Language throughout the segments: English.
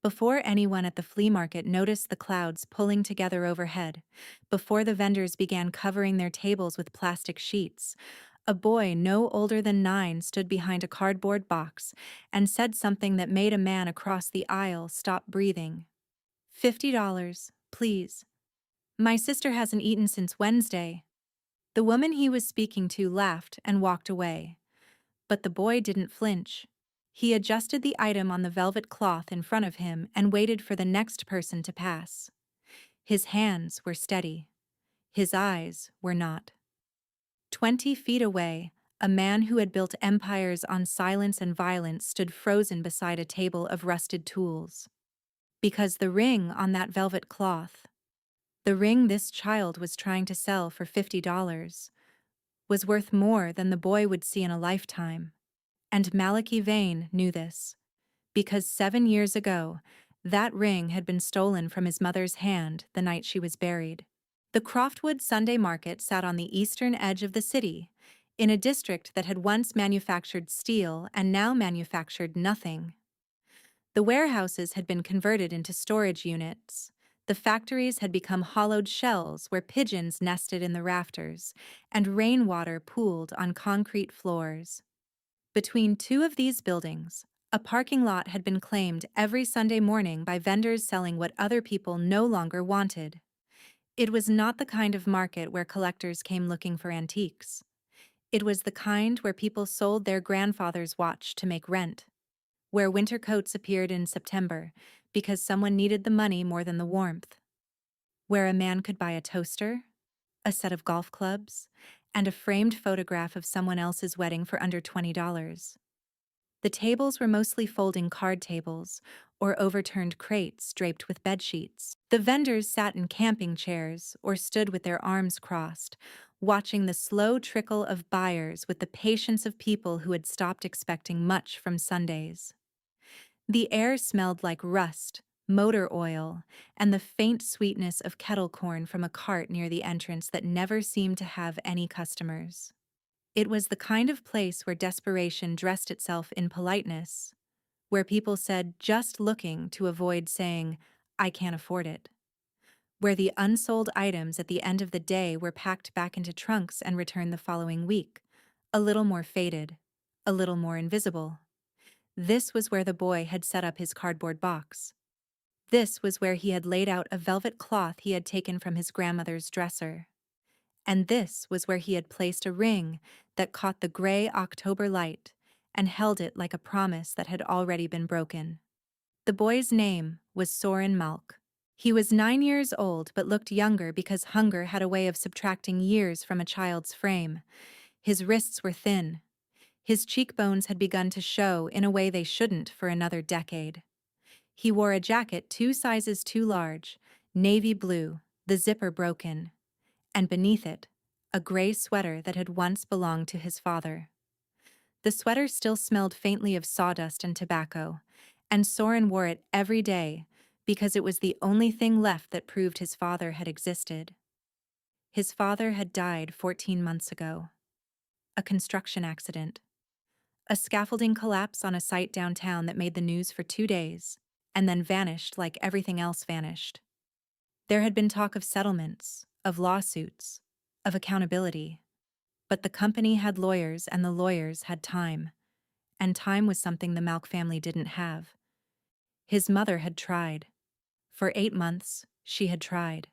Before anyone at the flea market noticed the clouds pulling together overhead, before the vendors began covering their tables with plastic sheets, a boy no older than 9 stood behind a cardboard box and said something that made a man across the aisle stop breathing. $50, please. My sister hasn't eaten since Wednesday. The woman he was speaking to laughed and walked away. But the boy didn't flinch. He adjusted the item on the velvet cloth in front of him and waited for the next person to pass. His hands were steady. His eyes were not. 20 feet away, a man who had built empires on silence and violence stood frozen beside a table of rusted tools. Because the ring on that velvet cloth, the ring this child was trying to sell for $50, was worth more than the boy would see in a lifetime. And Malachi Vane knew this, because 7 years ago, that ring had been stolen from his mother's hand the night she was buried. The Croftwood Sunday Market sat on the eastern edge of the city, in a district that had once manufactured steel and now manufactured nothing. The warehouses had been converted into storage units. The factories had become hollowed shells where pigeons nested in the rafters, and rainwater pooled on concrete floors. Between two of these buildings, a parking lot had been claimed every Sunday morning by vendors selling what other people no longer wanted. It was not the kind of market where collectors came looking for antiques. It was the kind where people sold their grandfather's watch to make rent, where winter coats appeared in September because someone needed the money more than the warmth, where a man could buy a toaster, a set of golf clubs, and a framed photograph of someone else's wedding for under $20. The tables were mostly folding card tables or overturned crates draped with bedsheets. The vendors sat in camping chairs or stood with their arms crossed, watching the slow trickle of buyers with the patience of people who had stopped expecting much from Sundays. The air smelled like rust, motor oil, and the faint sweetness of kettle corn from a cart near the entrance that never seemed to have any customers. It was the kind of place where desperation dressed itself in politeness, where people said just looking to avoid saying, "I can't afford it," where the unsold items at the end of the day were packed back into trunks and returned the following week, a little more faded, a little more invisible. This was where the boy had set up his cardboard box. This was where he had laid out a velvet cloth he had taken from his grandmother's dresser. And this was where he had placed a ring that caught the gray October light and held it like a promise that had already been broken. The boy's name was Soren Malk. He was 9 years old but looked younger because hunger had a way of subtracting years from a child's frame. His wrists were thin. His cheekbones had begun to show in a way they shouldn't for another decade. He wore a jacket 2 sizes too large, navy blue, the zipper broken, and beneath it, a gray sweater that had once belonged to his father. The sweater still smelled faintly of sawdust and tobacco, and Soren wore it every day because it was the only thing left that proved his father had existed. His father had died 14 months ago. A construction accident. A scaffolding collapse on a site downtown that made the news for 2 days, and then vanished like everything else vanished. There had been talk of settlements, of lawsuits, of accountability. But the company had lawyers and the lawyers had time. And time was something the Malk family didn't have. His mother had tried. For 8 months, she had tried.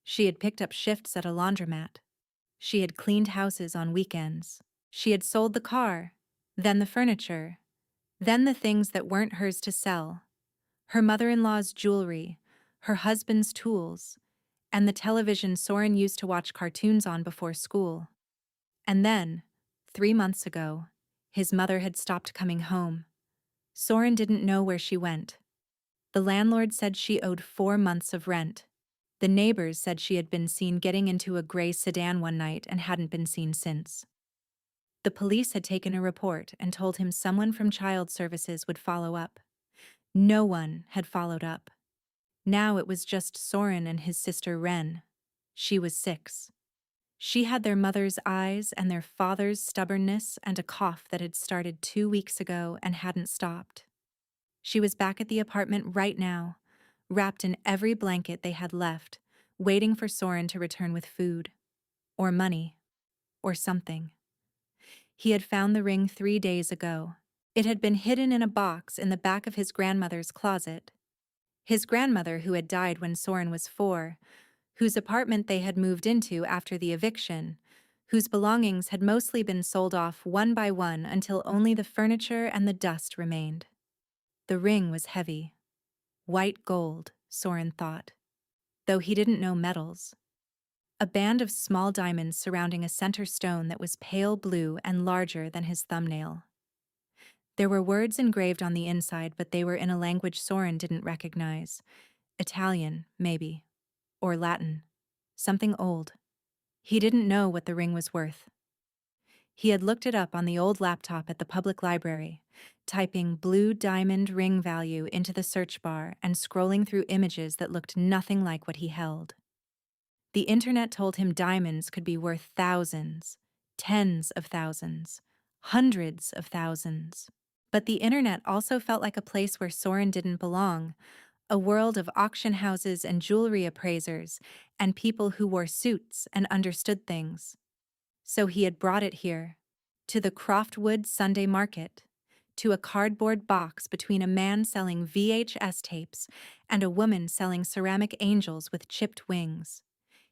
She had picked up shifts at a laundromat. She had cleaned houses on weekends. She had sold the car, then the furniture, then the things that weren't hers to sell. Her mother-in-law's jewelry, her husband's tools, and the television Soren used to watch cartoons on before school. And then, 3 months ago, his mother had stopped coming home. Soren didn't know where she went. The landlord said she owed 4 months of rent. The neighbors said she had been seen getting into a gray sedan one night and hadn't been seen since. The police had taken a report and told him someone from Child Services would follow up. No one had followed up. Now it was just Soren and his sister Ren. She was 6. She had their mother's eyes and their father's stubbornness and a cough that had started 2 weeks ago and hadn't stopped. She was back at the apartment right now, wrapped in every blanket they had left, waiting for Soren to return with food, or money, or something. He had found the ring 3 days ago. It had been hidden in a box in the back of his grandmother's closet. His grandmother, who had died when Soren was 4, whose apartment they had moved into after the eviction, whose belongings had mostly been sold off one by one until only the furniture and the dust remained. The ring was heavy. White gold, Soren thought, though he didn't know metals. A band of small diamonds surrounding a center stone that was pale blue and larger than his thumbnail. There were words engraved on the inside, but they were in a language Soren didn't recognize. Italian, maybe. Or Latin. Something old. He didn't know what the ring was worth. He had looked it up on the old laptop at the public library, typing blue diamond ring value into the search bar and scrolling through images that looked nothing like what he held. The internet told him diamonds could be worth thousands, tens of thousands, hundreds of thousands. But the internet also felt like a place where Soren didn't belong, a world of auction houses and jewelry appraisers and people who wore suits and understood things. So he had brought it here, to the Croftwood Sunday Market, to a cardboard box between a man selling VHS tapes and a woman selling ceramic angels with chipped wings.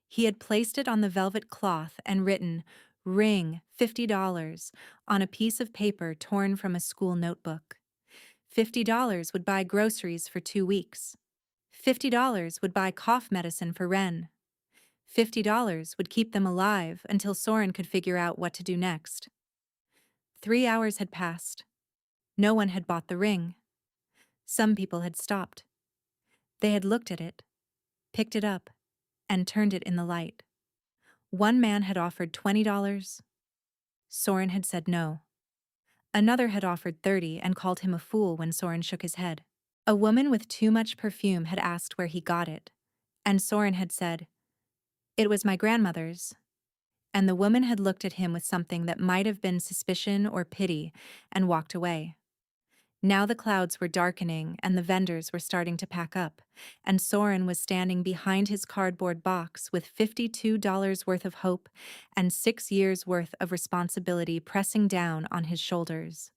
He had placed it on the velvet cloth and written, "Ring, $50, on a piece of paper torn from a school notebook. $50 would buy groceries for 2 weeks. $50 would buy cough medicine for Ren. $50 would keep them alive until Soren could figure out what to do next. 3 hours had passed. No one had bought the ring. Some people had stopped. They had looked at it, picked it up, and turned it in the light. One man had offered $20. Soren had said no. Another had offered $30 and called him a fool when Soren shook his head. A woman with too much perfume had asked where he got it, and Soren had said, "It was my grandmother's." And the woman had looked at him with something that might have been suspicion or pity and walked away. Now the clouds were darkening and the vendors were starting to pack up, and Soren was standing behind his cardboard box with $52 worth of hope and 6 years worth of responsibility pressing down on his shoulders.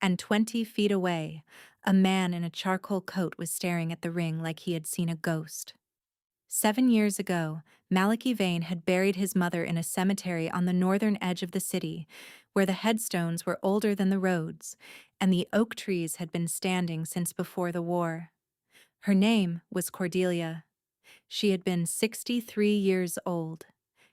And 20 feet away, a man in a charcoal coat was staring at the ring like he had seen a ghost. 7 years ago, Malachi Vane had buried his mother in a cemetery on the northern edge of the city, where the headstones were older than the roads, and the oak trees had been standing since before the war. Her name was Cordelia. She had been 63 years old.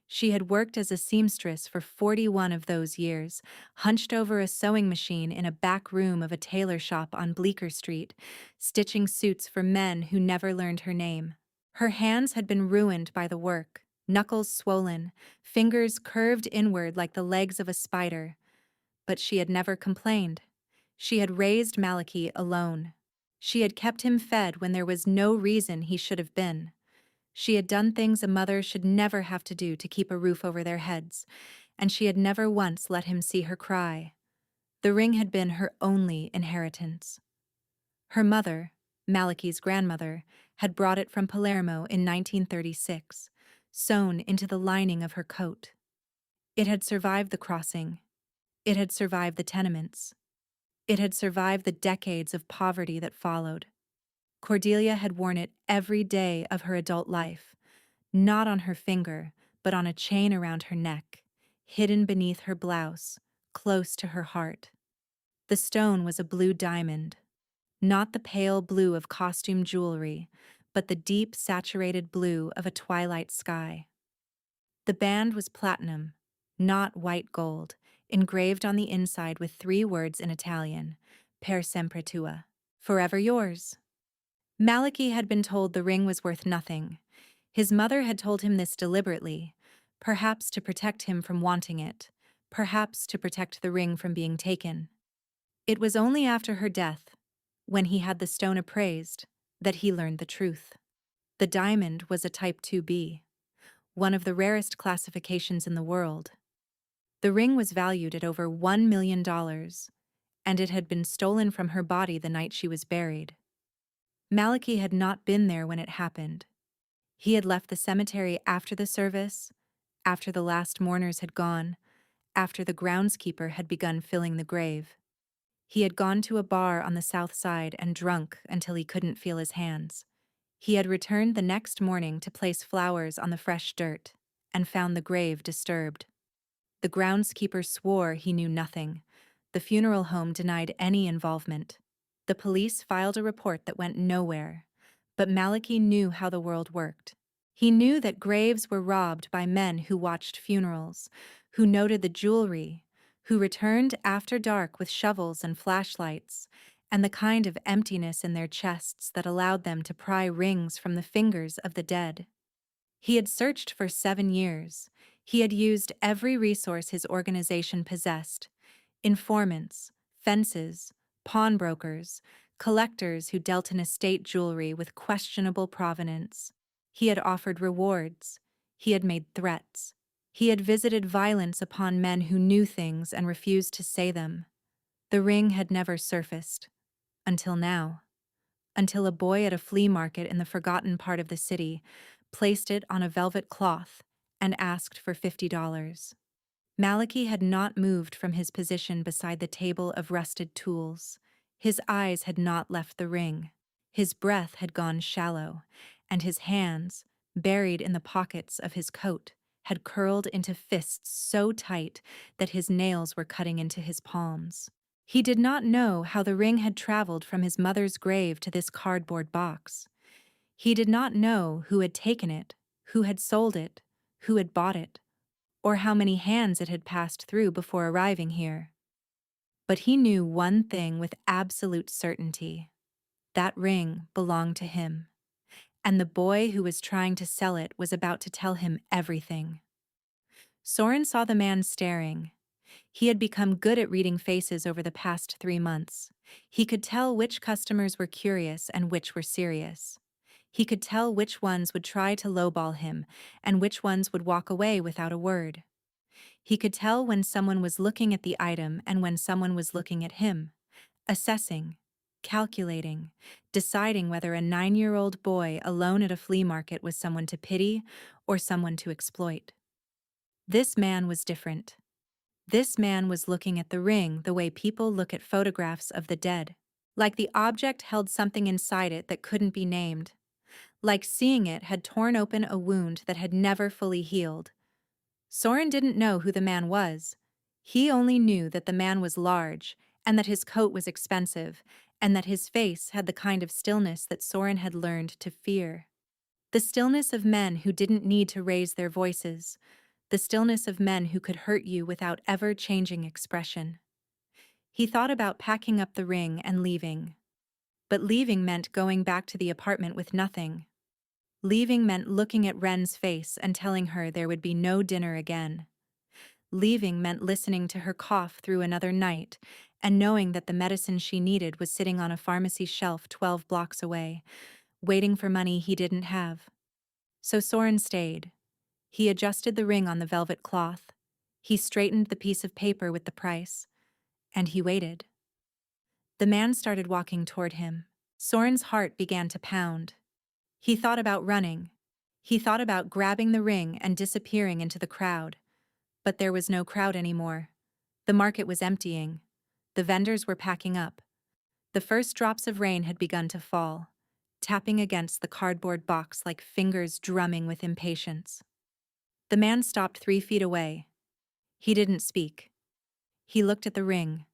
She had worked as a seamstress for 41 of those years, hunched over a sewing machine in a back room of a tailor shop on Bleecker Street, stitching suits for men who never learned her name. Her hands had been ruined by the work, knuckles swollen, fingers curved inward like the legs of a spider. But she had never complained. She had raised Malachi alone. She had kept him fed when there was no reason he should have been. She had done things a mother should never have to do to keep a roof over their heads, and she had never once let him see her cry. The ring had been her only inheritance. Her mother, Malachi's grandmother, had brought it from Palermo in 1936, sewn into the lining of her coat. It had survived the crossing. It had survived the tenements. It had survived the decades of poverty that followed. Cordelia had worn it every day of her adult life, not on her finger, but on a chain around her neck, hidden beneath her blouse, close to her heart. The stone was a blue diamond, not the pale blue of costume jewelry, but the deep, saturated blue of a twilight sky. The band was platinum, not white gold, engraved on the inside with 3 words in Italian, per sempre tua, forever yours. Malachi had been told the ring was worth nothing. His mother had told him this deliberately, perhaps to protect him from wanting it, perhaps to protect the ring from being taken. It was only after her death, when he had the stone appraised, that he learned the truth. The diamond was a Type 2B, one of the rarest classifications in the world. The ring was valued at over $1 million, and it had been stolen from her body the night she was buried. Malachi had not been there when it happened. He had left the cemetery after the service, after the last mourners had gone, after the groundskeeper had begun filling the grave. He had gone to a bar on the south side and drunk until he couldn't feel his hands. He had returned the next morning to place flowers on the fresh dirt, and found the grave disturbed. The groundskeeper swore he knew nothing. The funeral home denied any involvement. The police filed a report that went nowhere. But Malachi knew how the world worked. He knew that graves were robbed by men who watched funerals, who noted the jewelry, who returned after dark with shovels and flashlights, and the kind of emptiness in their chests that allowed them to pry rings from the fingers of the dead. He had searched for 7 years. He had used every resource his organization possessed: informants, fences, pawnbrokers, collectors who dealt in estate jewelry with questionable provenance. He had offered rewards. He had made threats. He had visited violence upon men who knew things and refused to say them. The ring had never surfaced. Until now. Until a boy at a flea market in the forgotten part of the city placed it on a velvet cloth and asked for $50. Malachi had not moved from his position beside the table of rusted tools. His eyes had not left the ring. His breath had gone shallow, and his hands, buried in the pockets of his coat, had curled into fists so tight that his nails were cutting into his palms. He did not know how the ring had traveled from his mother's grave to this cardboard box. He did not know who had taken it, who had sold it, who had bought it, or how many hands it had passed through before arriving here. But he knew one thing with absolute certainty. That ring belonged to him, and the boy who was trying to sell it was about to tell him everything. Soren saw the man staring. He had become good at reading faces over the past 3 months. He could tell which customers were curious and which were serious. He could tell which ones would try to lowball him and which ones would walk away without a word. He could tell when someone was looking at the item and when someone was looking at him, assessing, calculating, deciding whether a 9-year-old boy alone at a flea market was someone to pity or someone to exploit. This man was different. This man was looking at the ring the way people look at photographs of the dead. Like the object held something inside it that couldn't be named. Like seeing it had torn open a wound that had never fully healed. Soren didn't know who the man was. He only knew that the man was large, and that his coat was expensive, and that his face had the kind of stillness that Soren had learned to fear. The stillness of men who didn't need to raise their voices. The stillness of men who could hurt you without ever changing expression. He thought about packing up the ring and leaving. But leaving meant going back to the apartment with nothing. Leaving meant looking at Ren's face and telling her there would be no dinner again. Leaving meant listening to her cough through another night and knowing that the medicine she needed was sitting on a pharmacy shelf 12 blocks away, waiting for money he didn't have. So Soren stayed. He adjusted the ring on the velvet cloth. He straightened the piece of paper with the price. And he waited. The man started walking toward him. Soren's heart began to pound. He thought about running. He thought about grabbing the ring and disappearing into the crowd. But there was no crowd anymore. The market was emptying. The vendors were packing up. The first drops of rain had begun to fall, tapping against the cardboard box like fingers drumming with impatience. The man stopped 3 feet away. He didn't speak. He looked at the ring.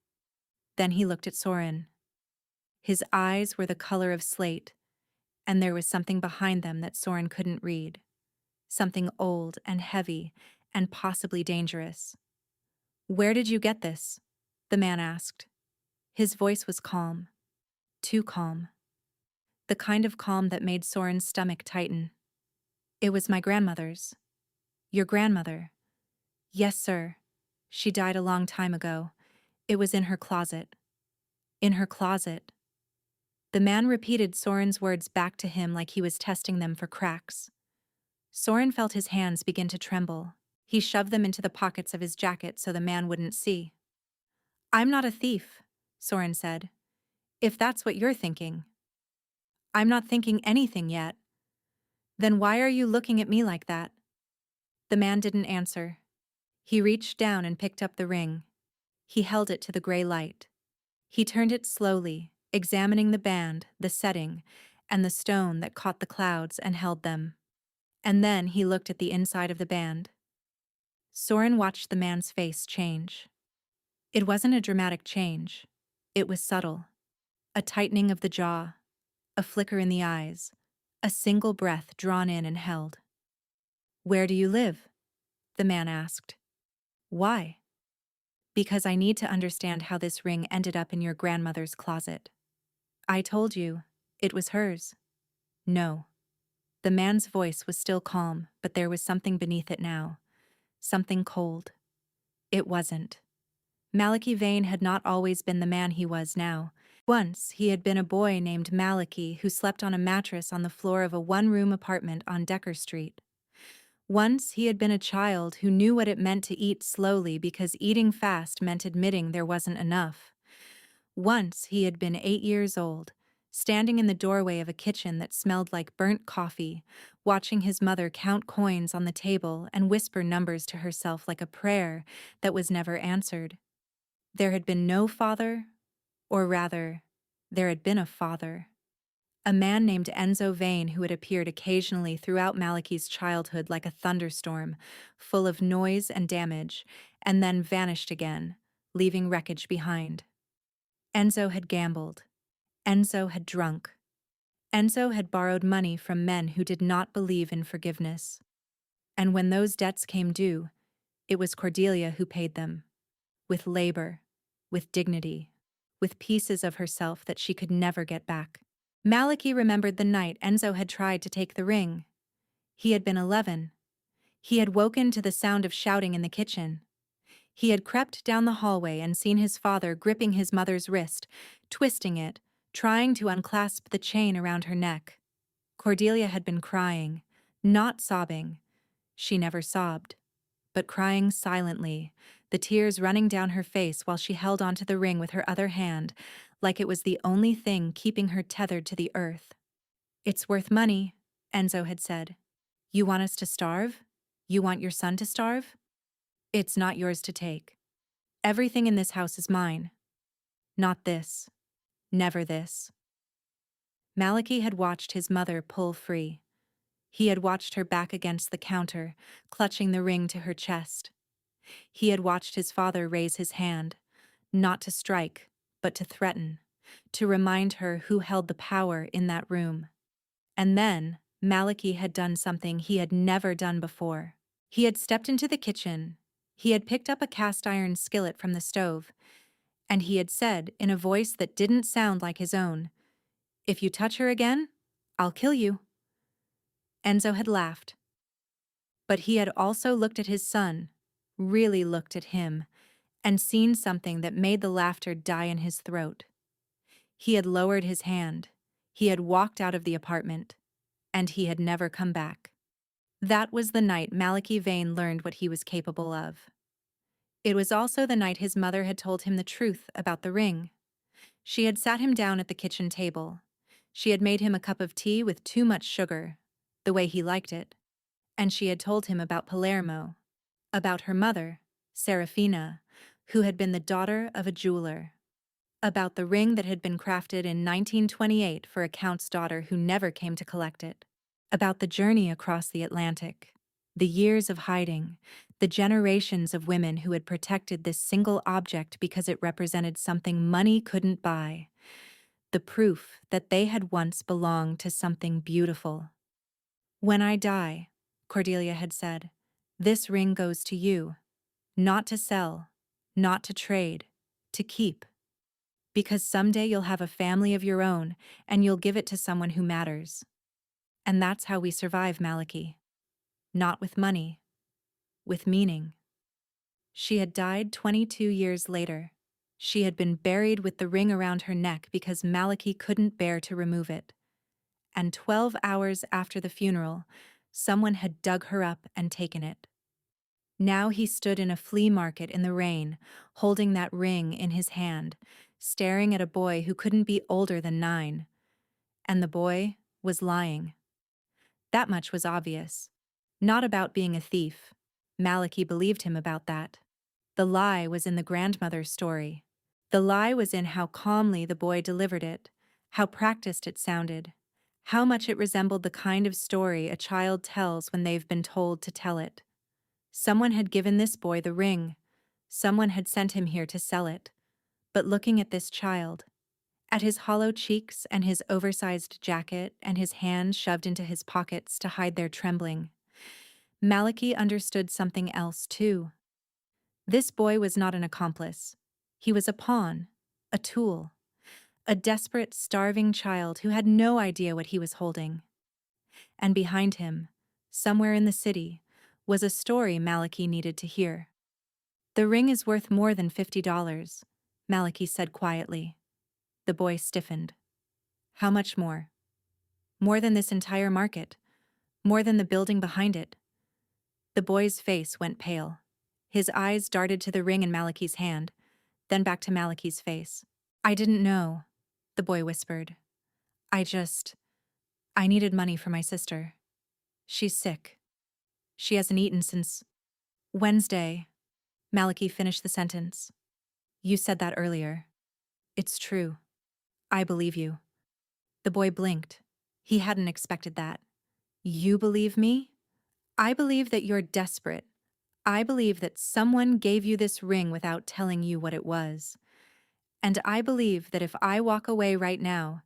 Then he looked at Soren. His eyes were the color of slate, and there was something behind them that Soren couldn't read. Something old and heavy and possibly dangerous. "Where did you get this?" the man asked. His voice was calm. Too calm. The kind of calm that made Soren's stomach tighten. "It was my grandmother's." "Your grandmother?" "Yes, sir. She died a long time ago. It was in her closet." "In her closet." The man repeated Soren's words back to him like he was testing them for cracks. Soren felt his hands begin to tremble. He shoved them into the pockets of his jacket so the man wouldn't see. "I'm not a thief," Soren said. If that's what you're thinking. I'm not thinking anything yet. Then why are you looking at me like that? The man didn't answer. He reached down and picked up the ring. He held it to the gray light. He turned it slowly, examining the band, the setting, and the stone that caught the clouds and held them. And then he looked at the inside of the band. Soren watched the man's face change. It wasn't a dramatic change. It was subtle. A tightening of the jaw, a flicker in the eyes, a single breath drawn in and held. Where do you live? The man asked. Why? Because I need to understand how this ring ended up in your grandmother's closet. I told you, it was hers. No. The man's voice was still calm, but there was something beneath it now. Something cold. It wasn't. Malachi Vane had not always been the man he was now. Once, he had been a boy named Malachi who slept on a mattress on the floor of a one-room apartment on Decker Street. Once, he had been a child who knew what it meant to eat slowly because eating fast meant admitting there wasn't enough. Once, he had been 8 years old, standing in the doorway of a kitchen that smelled like burnt coffee, watching his mother count coins on the table and whisper numbers to herself like a prayer that was never answered. There had been no father, or rather, there had been a father. A man named Enzo Vane who had appeared occasionally throughout Malachi's childhood like a thunderstorm, full of noise and damage, and then vanished again, leaving wreckage behind. Enzo had gambled. Enzo had drunk. Enzo had borrowed money from men who did not believe in forgiveness. And when those debts came due, it was Cordelia who paid them. With labor, with dignity, with pieces of herself that she could never get back. Malachi remembered the night Enzo had tried to take the ring. He had been 11. He had woken to the sound of shouting in the kitchen. He had crept down the hallway and seen his father gripping his mother's wrist, twisting it, trying to unclasp the chain around her neck. Cordelia had been crying, not sobbing. She never sobbed, but crying silently, the tears running down her face while she held onto the ring with her other hand, like it was the only thing keeping her tethered to the earth. It's worth money, Enzo had said. You want us to starve? You want your son to starve? It's not yours to take. Everything in this house is mine. Not this. Never this. Malachi had watched his mother pull free. He had watched her back against the counter, clutching the ring to her chest. He had watched his father raise his hand, not to strike, but to threaten, to remind her who held the power in that room. And then, Malachi had done something he had never done before. He had stepped into the kitchen. He had picked up a cast-iron skillet from the stove, and he had said, in a voice that didn't sound like his own, "If you touch her again, I'll kill you." Enzo had laughed. But he had also looked at his son, really looked at him, and seen something that made the laughter die in his throat. He had lowered his hand. He had walked out of the apartment, and he had never come back. That was the night Malachi Vane learned what he was capable of. It was also the night his mother had told him the truth about the ring. She had sat him down at the kitchen table. She had made him a cup of tea with too much sugar, the way he liked it. And she had told him about Palermo, about her mother, Serafina, who had been the daughter of a jeweler, about the ring that had been crafted in 1928 for a count's daughter who never came to collect it, about the journey across the Atlantic, the years of hiding, the generations of women who had protected this single object because it represented something money couldn't buy, the proof that they had once belonged to something beautiful. When I die, Cordelia had said, this ring goes to you, not to sell, not to trade, to keep. Because someday you'll have a family of your own and you'll give it to someone who matters. And that's how we survive, Malachi. Not with money, with meaning. She had died 22 years later. She had been buried with the ring around her neck because Malachi couldn't bear to remove it. And 12 hours after the funeral, someone had dug her up and taken it. Now he stood in a flea market in the rain, holding that ring in his hand, staring at a boy who couldn't be older than 9. And the boy was lying. That much was obvious. Not about being a thief. Maliki believed him about that. The lie was in the grandmother's story. The lie was in how calmly the boy delivered it, how practiced it sounded, how much it resembled the kind of story a child tells when they've been told to tell it. Someone had given this boy the ring. Someone had sent him here to sell it. But looking at this child, at his hollow cheeks and his oversized jacket and his hands shoved into his pockets to hide their trembling, Maliki understood something else too. This boy was not an accomplice. He was a pawn, a tool, a desperate, starving child who had no idea what he was holding. And behind him, somewhere in the city, was a story Maliki needed to hear. "The ring is worth more than $50, Maliki said quietly. The boy stiffened. How much more? More than this entire market. More than the building behind it. The boy's face went pale. His eyes darted to the ring in Maliki's hand, then back to Maliki's face. "I didn't know," the boy whispered. I needed money for my sister. She's sick. She hasn't eaten since Wednesday." Maliki finished the sentence. "You said that earlier. It's true. I believe you." The boy blinked. He hadn't expected that. "You believe me? I believe that you're desperate. I believe that someone gave you this ring without telling you what it was. And I believe that if I walk away right now,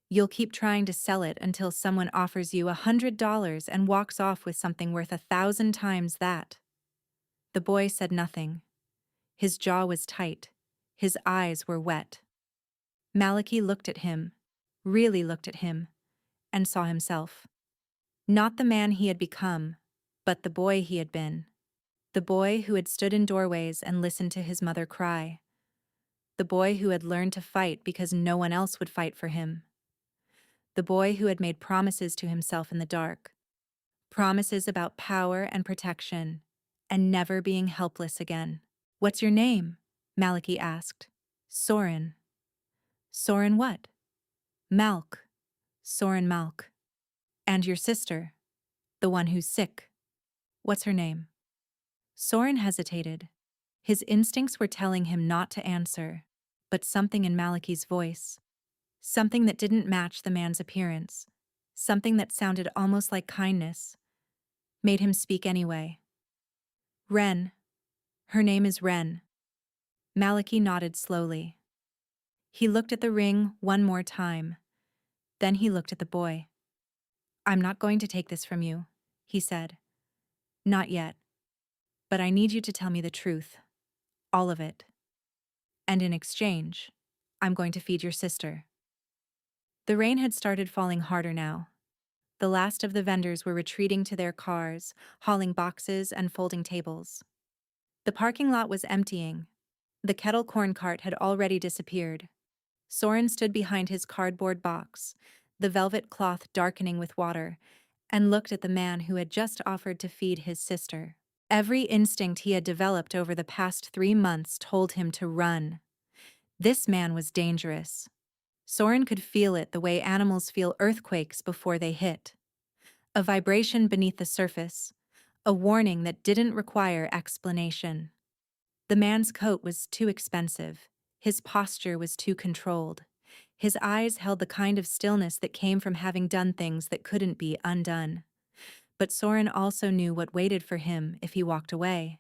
you'll keep trying to sell it until someone offers you $100 and walks off with something worth 1,000 times that." The boy said nothing. His jaw was tight. His eyes were wet. Maliki looked at him, really looked at him, and saw himself. Not the man he had become, but the boy he had been. The boy who had stood in doorways and listened to his mother cry. The boy who had learned to fight because no one else would fight for him. The boy who had made promises to himself in the dark. Promises about power and protection, and never being helpless again. "What's your name?" Maliki asked. "Soren." "Soren what?" "Malk. Soren Malk." "And your sister, the one who's sick, what's her name?" Soren hesitated. His instincts were telling him not to answer, but something in Maliki's voice, something that didn't match the man's appearance, something that sounded almost like kindness, made him speak anyway. "Ren. Her name is Ren." Maliki nodded slowly. He looked at the ring one more time. Then he looked at the boy. "I'm not going to take this from you," he said. "Not yet. But I need you to tell me the truth. All of it. And in exchange, I'm going to feed your sister." The rain had started falling harder now. The last of the vendors were retreating to their cars, hauling boxes and folding tables. The parking lot was emptying. The kettle corn cart had already disappeared. Soren stood behind his cardboard box, the velvet cloth darkening with water, and looked at the man who had just offered to feed his sister. Every instinct he had developed over the past 3 months told him to run. This man was dangerous. Soren could feel it the way animals feel earthquakes before they hit. A vibration beneath the surface, a warning that didn't require explanation. The man's coat was too expensive. His posture was too controlled. His eyes held the kind of stillness that came from having done things that couldn't be undone. But Soren also knew what waited for him if he walked away.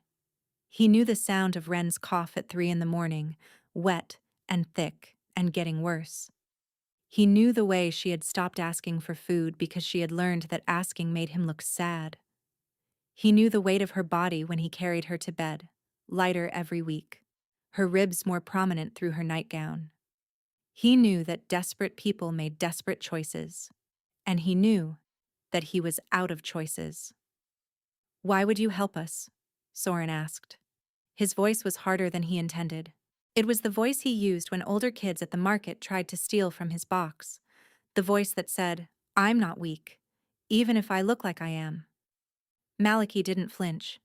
He knew the sound of Ren's cough at 3 in the morning, wet and thick and getting worse. He knew the way she had stopped asking for food because she had learned that asking made him look sad. He knew the weight of her body when he carried her to bed, lighter every week, her ribs more prominent through her nightgown. He knew that desperate people made desperate choices, and he knew that he was out of choices. "Why would you help us?" Soren asked. His voice was harder than he intended. It was the voice he used when older kids at the market tried to steal from his box. The voice that said, "I'm not weak, even if I look like I am." Maliki didn't flinch.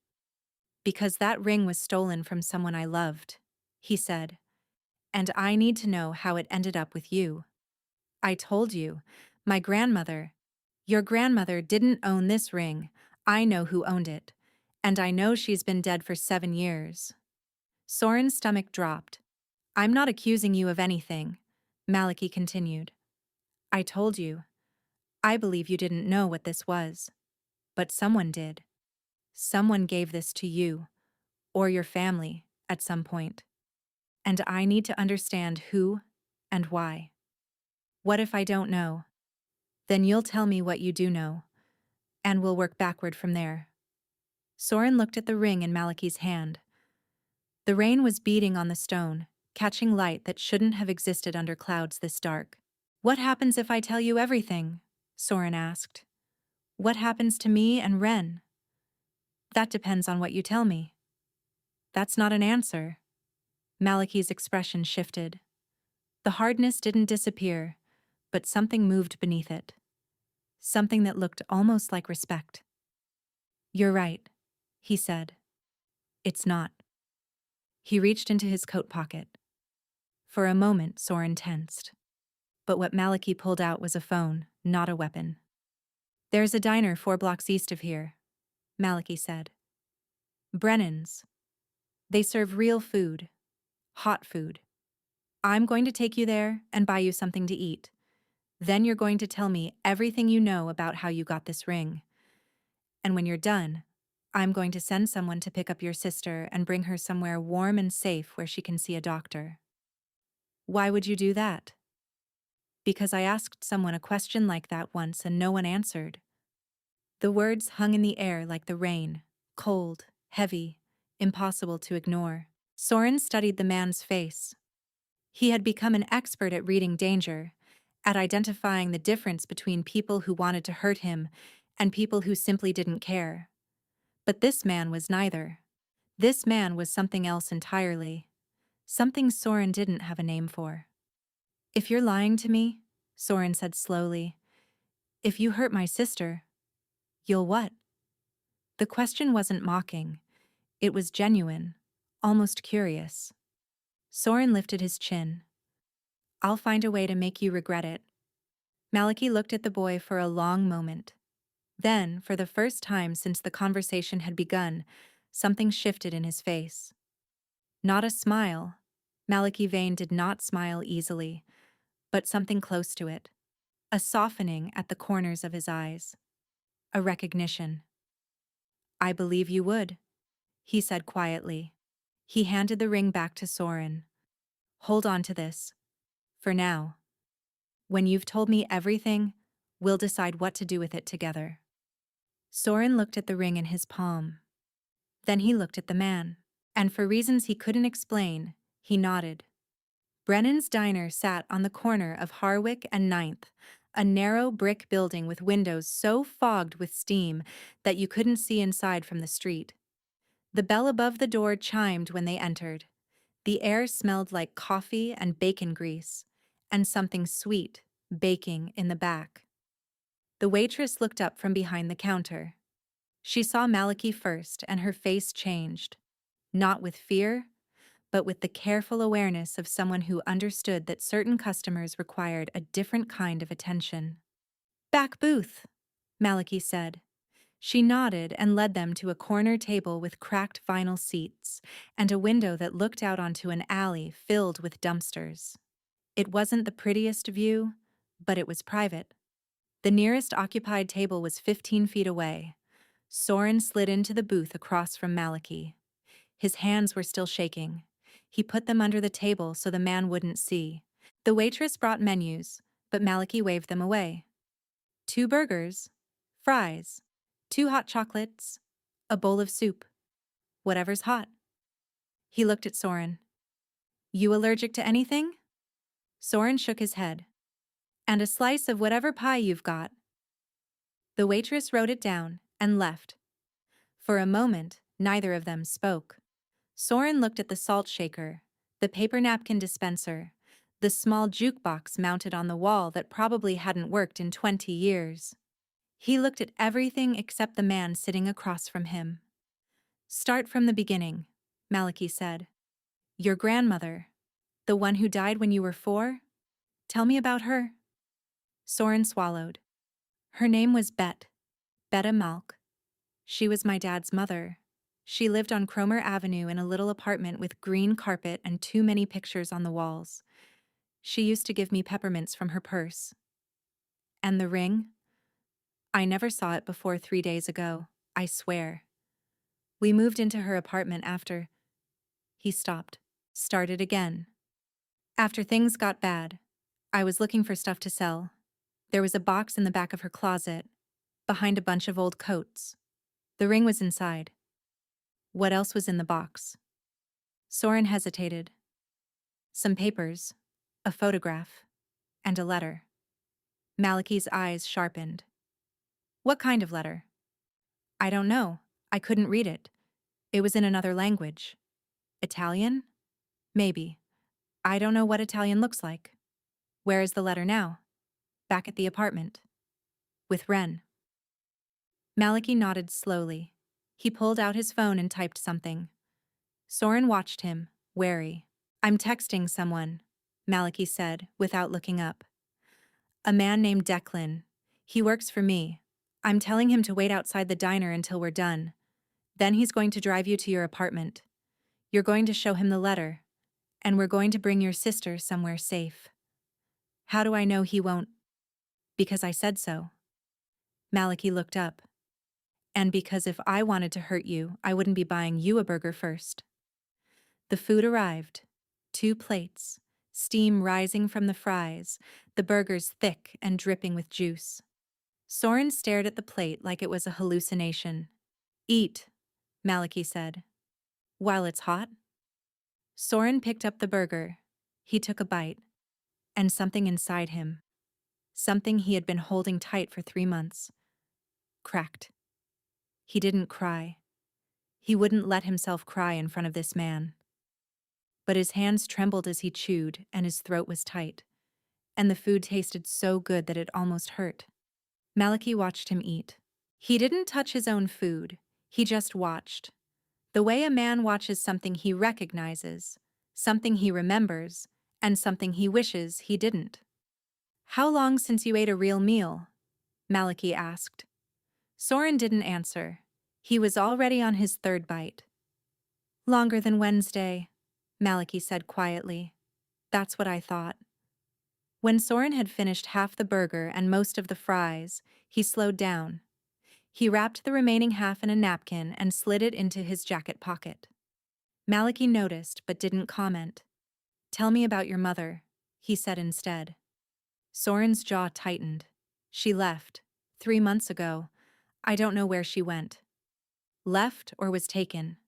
"Because that ring was stolen from someone I loved," he said. and I need to know how it ended up with you. I told you, my grandmother. Your grandmother didn't own this ring. I know who owned it. And I know she's been dead for 7 years. Soren's stomach dropped. I'm not accusing you of anything, Maliki continued. I told you. I believe you didn't know what this was. But someone did. Someone gave this to you, or your family, at some point. And I need to understand who and why. What if I don't know? Then you'll tell me what you do know, and we'll work backward from there. Soren looked at the ring in Maliki's hand. The rain was beating on the stone, catching light that shouldn't have existed under clouds this dark. What happens if I tell you everything? Soren asked. What happens to me and Ren? That depends on what you tell me. That's not an answer. Maliki's expression shifted. The hardness didn't disappear, but something moved beneath it. Something that looked almost like respect. You're right, he said. It's not. He reached into his coat pocket. For a moment, Soren tensed. But what Maliki pulled out was a phone, not a weapon. There's a diner 4 blocks east of here, Maliki said. Brennan's. They serve real food. Hot food. I'm going to take you there and buy you something to eat. Then you're going to tell me everything you know about how you got this ring. And when you're done, I'm going to send someone to pick up your sister and bring her somewhere warm and safe where she can see a doctor. Why would you do that? Because I asked someone a question like that once and no one answered. The words hung in the air like the rain, cold, heavy, impossible to ignore. Soren studied the man's face. He had become an expert at reading danger, at identifying the difference between people who wanted to hurt him and people who simply didn't care. But this man was neither. This man was something else entirely. Something Soren didn't have a name for. If you're lying to me, Soren said slowly, if you hurt my sister, you'll what? The question wasn't mocking. It was genuine, almost curious. Soren lifted his chin. I'll find a way to make you regret it. Maliki looked at the boy for a long moment. Then, for the first time since the conversation had begun, something shifted in his face. Not a smile. Maliki Vane did not smile easily, but something close to it. A softening at the corners of his eyes. A recognition. I believe you would, he said quietly. He handed the ring back to Soren. Hold on to this. For now. When you've told me everything, we'll decide what to do with it together. Soren looked at the ring in his palm. Then he looked at the man. And for reasons he couldn't explain, he nodded. Brennan's Diner sat on the corner of Harwick and Ninth, a narrow brick building with windows so fogged with steam that you couldn't see inside from the street. The bell above the door chimed when they entered. The air smelled like coffee and bacon grease, and something sweet baking in the back. The waitress looked up from behind the counter. She saw Maliki first, and her face changed. Not with fear, but with the careful awareness of someone who understood that certain customers required a different kind of attention. Back booth, Maliki said. She nodded and led them to a corner table with cracked vinyl seats and a window that looked out onto an alley filled with dumpsters. It wasn't the prettiest view, but it was private. The nearest occupied table was 15 feet away. Soren slid into the booth across from Maliki. His hands were still shaking. He put them under the table so the man wouldn't see. The waitress brought menus, but Maliki waved them away. 2 burgers, fries, 2 hot chocolates, a bowl of soup. Whatever's hot. He looked at Soren. You allergic to anything? Soren shook his head. And a slice of whatever pie you've got. The waitress wrote it down and left. For a moment, neither of them spoke. Soren looked at the salt shaker, the paper napkin dispenser, the small jukebox mounted on the wall that probably hadn't worked in 20 years. He looked at everything except the man sitting across from him. Start from the beginning, Maliki said. Your grandmother. The one who died when you were 4? Tell me about her. Soren swallowed. Her name was Betta Malk. She was my dad's mother. She lived on Cromer Avenue in a little apartment with green carpet and too many pictures on the walls. She used to give me peppermints from her purse. And the ring? I never saw it before 3 days ago, I swear. We moved into her apartment after. He stopped. Started again. After things got bad, I was looking for stuff to sell. There was a box in the back of her closet, behind a bunch of old coats. The ring was inside. What else was in the box? Soren hesitated. Some papers, a photograph, and a letter. Malachi's eyes sharpened. What kind of letter? I don't know. I couldn't read it. It was in another language. Italian? Maybe. I don't know what Italian looks like. Where is the letter now? Back at the apartment. With Ren. Malachi nodded slowly. He pulled out his phone and typed something. Soren watched him, wary. I'm texting someone, Malachi said, without looking up. A man named Declan. He works for me. I'm telling him to wait outside the diner until we're done. Then he's going to drive you to your apartment. You're going to show him the letter. And we're going to bring your sister somewhere safe. How do I know he won't? Because I said so. Malachi looked up. And because if I wanted to hurt you, I wouldn't be buying you a burger first. The food arrived. 2 plates, steam rising from the fries, the burgers thick and dripping with juice. Soren stared at the plate like it was a hallucination. Eat, Malachi said. While it's hot? Soren picked up the burger. He took a bite. And something inside him, something he had been holding tight for 3 months, cracked. He didn't cry. He wouldn't let himself cry in front of this man. But his hands trembled as he chewed, and his throat was tight. And the food tasted so good that it almost hurt. Malachi watched him eat. He didn't touch his own food. He just watched. The way a man watches something he recognizes, something he remembers, and something he wishes he didn't. How long since you ate a real meal? Malachi asked. Soren didn't answer. He was already on his 3rd bite. Longer than Wednesday, Malachi said quietly. That's what I thought. When Soren had finished half the burger and most of the fries, he slowed down. He wrapped the remaining half in a napkin and slid it into his jacket pocket. Malachi noticed but didn't comment. Tell me about your mother, he said instead. Soren's jaw tightened. She left. 3 months ago. I don't know where she went. Left or was taken?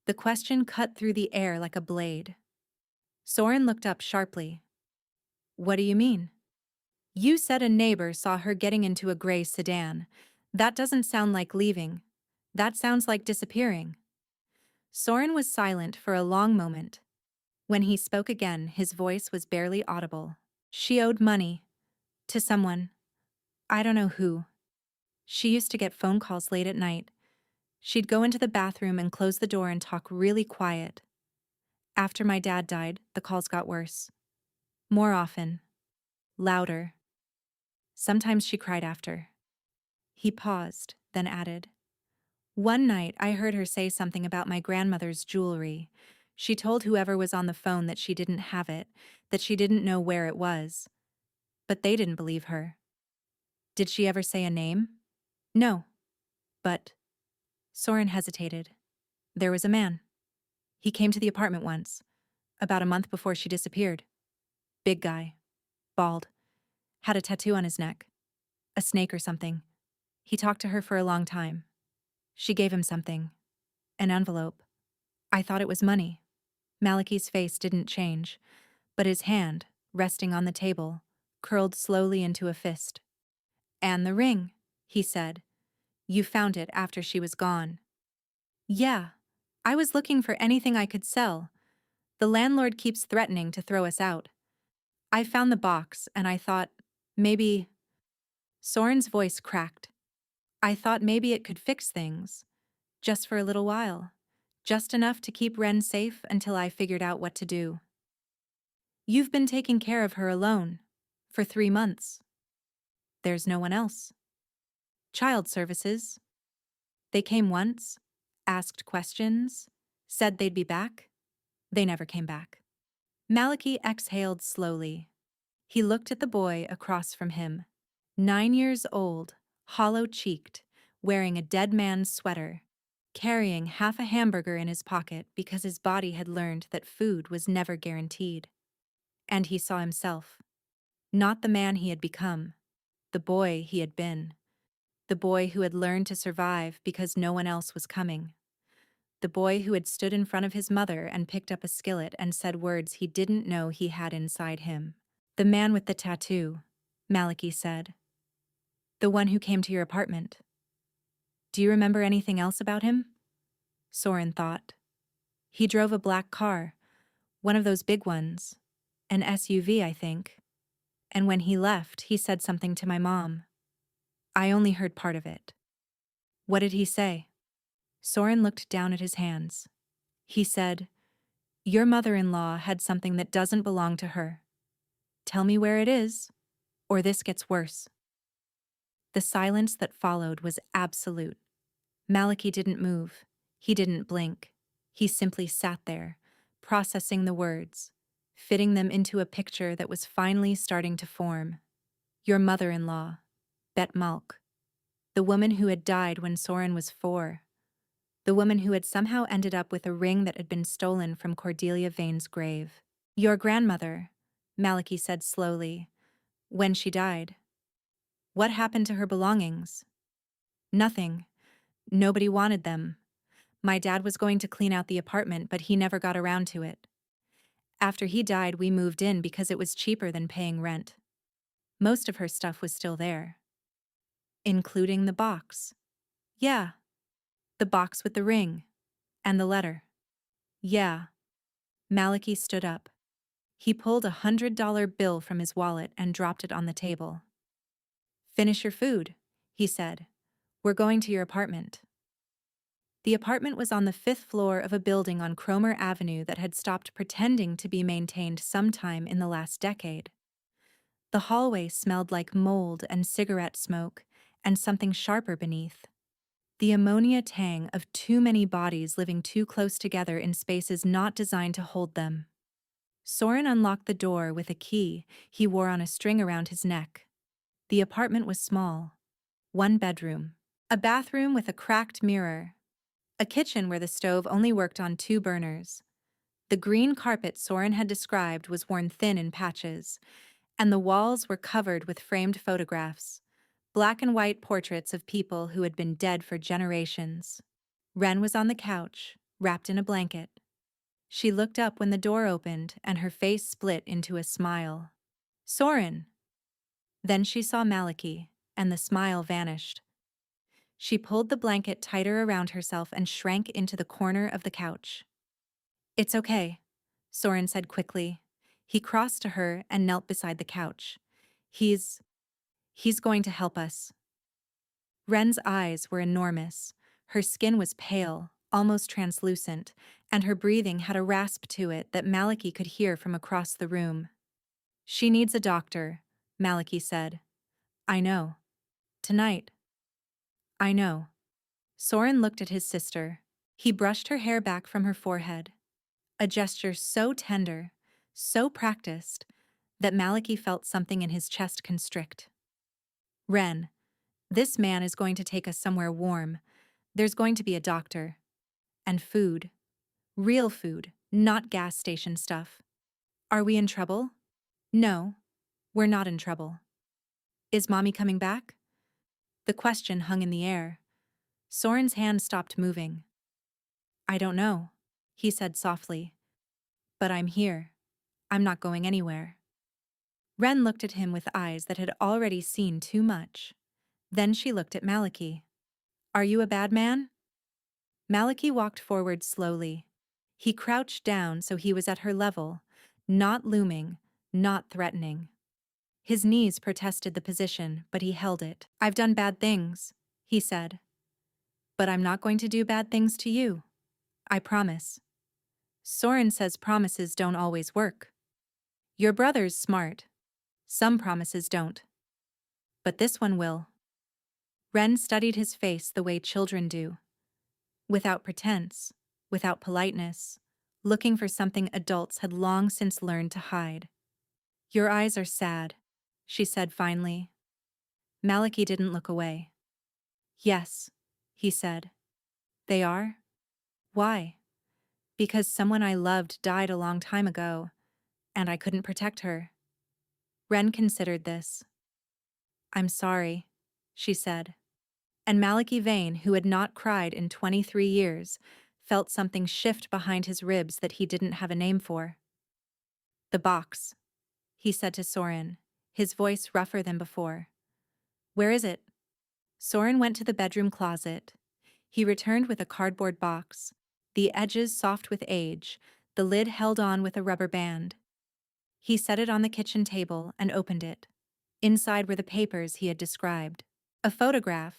The question cut through the air like a blade. Soren looked up sharply. What do you mean? You said a neighbor saw her getting into a gray sedan. That doesn't sound like leaving. That sounds like disappearing. Soren was silent for a long moment. When he spoke again, his voice was barely audible. She owed money. To someone. I don't know who. She used to get phone calls late at night. She'd go into the bathroom and close the door and talk really quiet. After my dad died, the calls got worse. More often. Louder. Sometimes she cried after. He paused, then added. One night I heard her say something about my grandmother's jewelry. She told whoever was on the phone that she didn't have it, that she didn't know where it was. But they didn't believe her. Did she ever say a name? No. But... Soren hesitated. There was a man. He came to the apartment once, about a month before she disappeared. Big guy. Bald. Had a tattoo on his neck. A snake or something. He talked to her for a long time. She gave him something. An envelope. I thought it was money. Malachi's face didn't change, but his hand, resting on the table, curled slowly into a fist. And the ring, he said. You found it after she was gone. Yeah. I was looking for anything I could sell. The landlord keeps threatening to throw us out. I found the box, and I thought, maybe... Soren's voice cracked. I thought maybe it could fix things. Just for a little while. Just enough to keep Ren safe until I figured out what to do. You've been taking care of her alone. For 3 months. There's no one else. Child services. They came once, asked questions, said they'd be back. They never came back. Malachi exhaled slowly. He looked at the boy across from him. 9 years old, hollow-cheeked, wearing a dead man's sweater, carrying half a hamburger in his pocket because his body had learned that food was never guaranteed. And he saw himself. Not the man he had become, the boy he had been. The boy who had learned to survive because no one else was coming. The boy who had stood in front of his mother and picked up a skillet and said words he didn't know he had inside him. The man with the tattoo, Malachi said. The one who came to your apartment. Do you remember anything else about him? Soren thought. He drove a black car, one of those big ones, an SUV, I think. And when he left, he said something to my mom. I only heard part of it. What did he say? Soren looked down at his hands. He said, Your mother-in-law had something that doesn't belong to her. Tell me where it is, or this gets worse. The silence that followed was absolute. Malachi didn't move. He didn't blink. He simply sat there, processing the words, fitting them into a picture that was finally starting to form. Your mother-in-law, Bet Malk. The woman who had died when Soren was 4. The woman who had somehow ended up with a ring that had been stolen from Cordelia Vane's grave. Your grandmother, Malachi said slowly, when she died. What happened to her belongings? Nothing. Nobody wanted them. My dad was going to clean out the apartment, but he never got around to it. After he died, we moved in because it was cheaper than paying rent. Most of her stuff was still there. Including the box. Yeah. The box with the ring. And the letter. Yeah. Malachi stood up. He pulled a $100 bill from his wallet and dropped it on the table. Finish your food, he said. We're going to your apartment. The apartment was on the 5th floor of a building on Cromer Avenue that had stopped pretending to be maintained sometime in the last decade. The hallway smelled like mold and cigarette smoke, and something sharper beneath. The ammonia tang of too many bodies living too close together in spaces not designed to hold them. Soren unlocked the door with a key he wore on a string around his neck. The apartment was small. 1 bedroom. A bathroom with a cracked mirror. A kitchen where the stove only worked on 2 burners. The green carpet Soren had described was worn thin in patches, and the walls were covered with framed photographs, black and white portraits of people who had been dead for generations. Ren was on the couch, wrapped in a blanket. She looked up when the door opened and her face split into a smile. Soren! Then she saw Malachi, and the smile vanished. She pulled the blanket tighter around herself and shrank into the corner of the couch. It's okay, Soren said quickly. He crossed to her and knelt beside the couch. He's going to help us. Ren's eyes were enormous. Her skin was pale, almost translucent, and her breathing had a rasp to it that Malachi could hear from across the room. She needs a doctor, Malachi said. I know. Tonight. I know. Soren looked at his sister. He brushed her hair back from her forehead. A gesture so tender, so practiced, that Malachi felt something in his chest constrict. Ren, this man is going to take us somewhere warm. There's going to be a doctor. And food. Real food, not gas station stuff. Are we in trouble? No, we're not in trouble. Is Mommy coming back? The question hung in the air. Soren's hand stopped moving. I don't know, he said softly. But I'm here. I'm not going anywhere. Ren looked at him with eyes that had already seen too much. Then she looked at Malachi. Are you a bad man? Malachi walked forward slowly. He crouched down so he was at her level, not looming, not threatening. His knees protested the position, but he held it. I've done bad things, he said. But I'm not going to do bad things to you. I promise. Soren says promises don't always work. Your brother's smart. Some promises don't. But this one will. Ren studied his face the way children do, without pretense, without politeness, looking for something adults had long since learned to hide. Your eyes are sad, she said finally. Maliki didn't look away. Yes, he said. They are? Why? Because someone I loved died a long time ago, and I couldn't protect her. Ren considered this. I'm sorry, she said. And Maliki Vane, who had not cried in 23 years, felt something shift behind his ribs that he didn't have a name for. The box, he said to Soren, his voice rougher than before. Where is it? Soren went to the bedroom closet. He returned with a cardboard box, the edges soft with age, the lid held on with a rubber band. He set it on the kitchen table and opened it. Inside were the papers he had described. A photograph,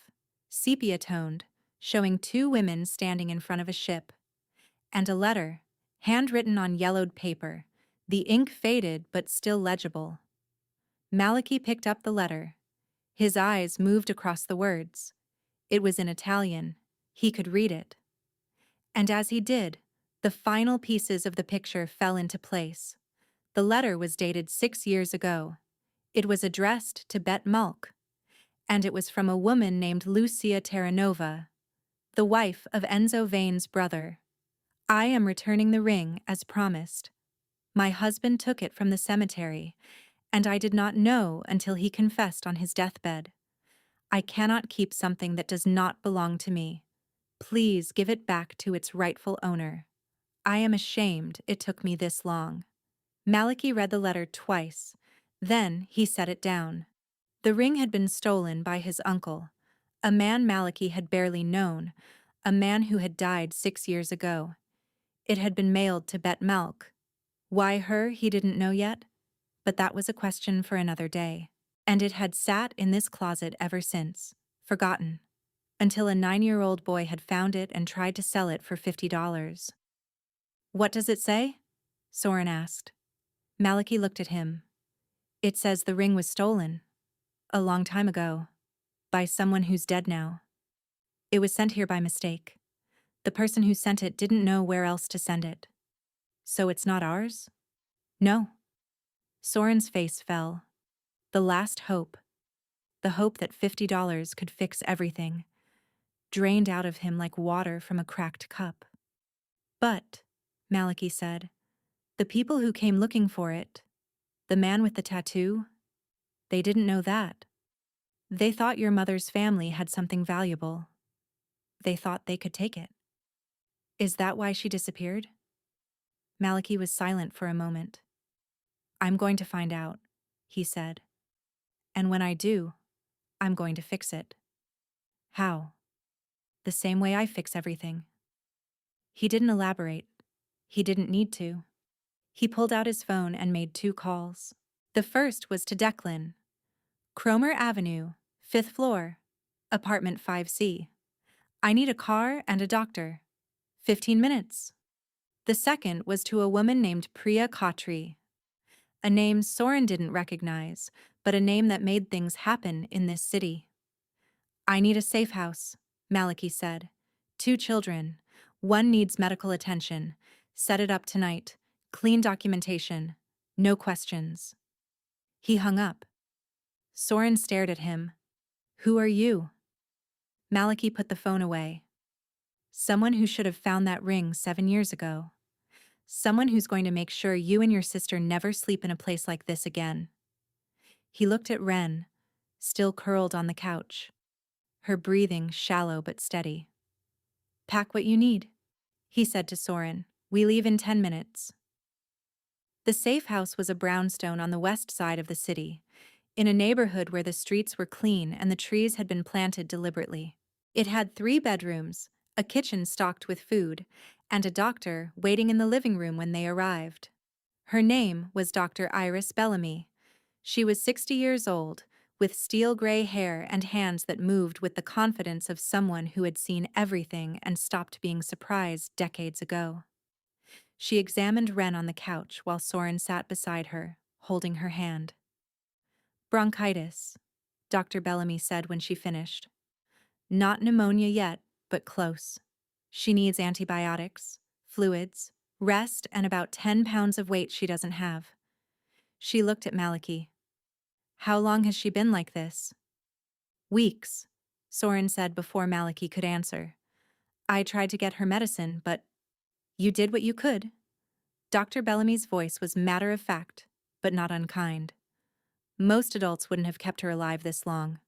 sepia-toned, showing two women standing in front of a ship. And a letter, handwritten on yellowed paper, the ink faded but still legible. Maliki picked up the letter. His eyes moved across the words. It was in Italian. He could read it. And as he did, the final pieces of the picture fell into place. The letter was dated 6 years ago. It was addressed to Bet Mulk, and it was from a woman named Lucia Terranova, the wife of Enzo Vane's brother. I am returning the ring as promised. My husband took it from the cemetery, and I did not know until he confessed on his deathbed. I cannot keep something that does not belong to me. Please give it back to its rightful owner. I am ashamed it took me this long. Maliki read the letter twice. Then he set it down. The ring had been stolen by his uncle, a man Maliki had barely known, a man who had died 6 years ago. It had been mailed to Bet Malk. Why her, he didn't know yet, but that was a question for another day. And it had sat in this closet ever since, forgotten, until a 9-year-old boy had found it and tried to sell it for $50. What does it say? Soren asked. Maliki looked at him. It says the ring was stolen. A long time ago. By someone who's dead now. It was sent here by mistake. The person who sent it didn't know where else to send it. So it's not ours? No. Soren's face fell. The last hope. The hope that $50 could fix everything. Drained out of him like water from a cracked cup. But, Maliki said, the people who came looking for it, the man with the tattoo, they didn't know that. They thought your mother's family had something valuable. They thought they could take it. Is that why she disappeared? Maliki was silent for a moment. I'm going to find out, he said. And when I do, I'm going to fix it. How? The same way I fix everything. He didn't elaborate. He didn't need to. He pulled out his phone and made 2 calls. The first was to Declan. Cromer Avenue, 5th floor, apartment 5C. I need a car and a doctor. 15 minutes. The second was to a woman named Priya Khatri. A name Soren didn't recognize, but a name that made things happen in this city. I need a safe house, Maliki said. 2 children. One needs medical attention. Set it up tonight. Clean documentation. No questions. He hung up. Soren stared at him. Who are you? Maliki put the phone away. Someone who should have found that ring 7 years ago. Someone who's going to make sure you and your sister never sleep in a place like this again. He looked at Ren, still curled on the couch. Her breathing shallow but steady. Pack what you need, he said to Soren. We leave in 10 minutes. The safe house was a brownstone on the west side of the city, in a neighborhood where the streets were clean and the trees had been planted deliberately. It had 3 bedrooms, a kitchen stocked with food, and a doctor waiting in the living room when they arrived. Her name was Dr. Iris Bellamy. She was 60 years old, with steel gray hair and hands that moved with the confidence of someone who had seen everything and stopped being surprised decades ago. She examined Ren on the couch while Soren sat beside her. holding her hand. Bronchitis, Dr. Bellamy said when she finished. Not pneumonia yet, but close. She needs antibiotics, fluids, rest, and about 10 pounds of weight she doesn't have. She looked at Maliki. How long has she been like this? Weeks, Soren said before Maliki could answer. I tried to get her medicine, but you did what you could. Dr. Bellamy's voice was matter of fact, but not unkind. Most adults wouldn't have kept her alive this long.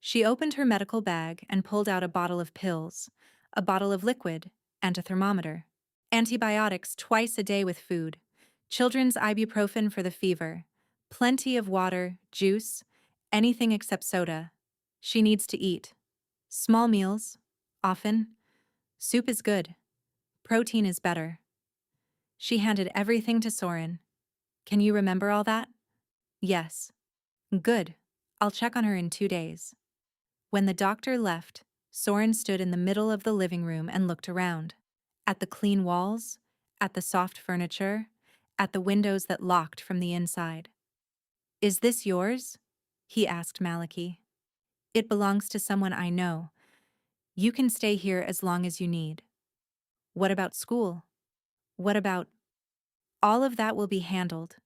She opened her medical bag and pulled out a bottle of pills, a bottle of liquid, and a thermometer. Antibiotics twice a day with food, children's ibuprofen for the fever, plenty of water, juice, anything except soda. She needs to eat. Small meals, often. Soup is good. Protein is better. She handed everything to Soren. Can you remember all that? Yes. Good. I'll check on her in 2 days. When the doctor left, Soren stood in the middle of the living room and looked around. At the clean walls, at the soft furniture, at the windows that locked from the inside. Is this yours? He asked Maliki. It belongs to someone I know. You can stay here as long as you need. What about school? What about... All of that will be handled.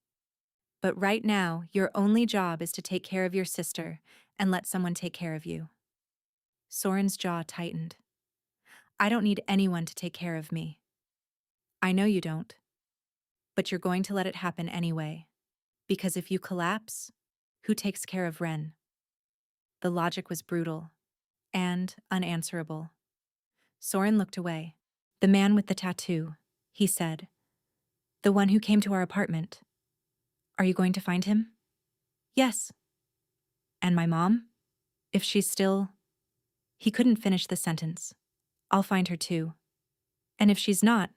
But right now, your only job is to take care of your sister and let someone take care of you. Soren's jaw tightened. I don't need anyone to take care of me. I know you don't. But you're going to let it happen anyway. Because if you collapse, who takes care of Ren? The logic was brutal and unanswerable. Soren looked away. The man with the tattoo, he said. The one who came to our apartment. Are you going to find him? Yes. And my mom? If she's still... He couldn't finish the sentence. I'll find her too. And if she's not,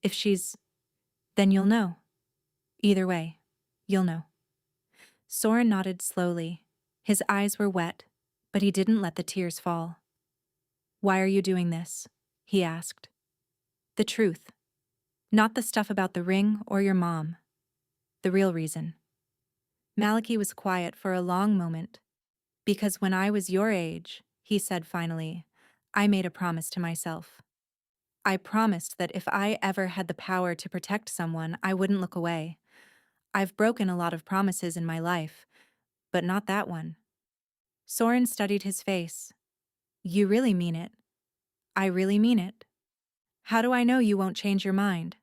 if she's... Then you'll know. Either way, you'll know. Soren nodded slowly. His eyes were wet, but he didn't let the tears fall. Why are you doing this? He asked. The truth. Not the stuff about the ring or your mom. The real reason. Maliki was quiet for a long moment. Because when I was your age, he said finally, I made a promise to myself. I promised that if I ever had the power to protect someone, I wouldn't look away. I've broken a lot of promises in my life, but not that one. Soren studied his face. You really mean it. I really mean it. How do I know you won't change your mind?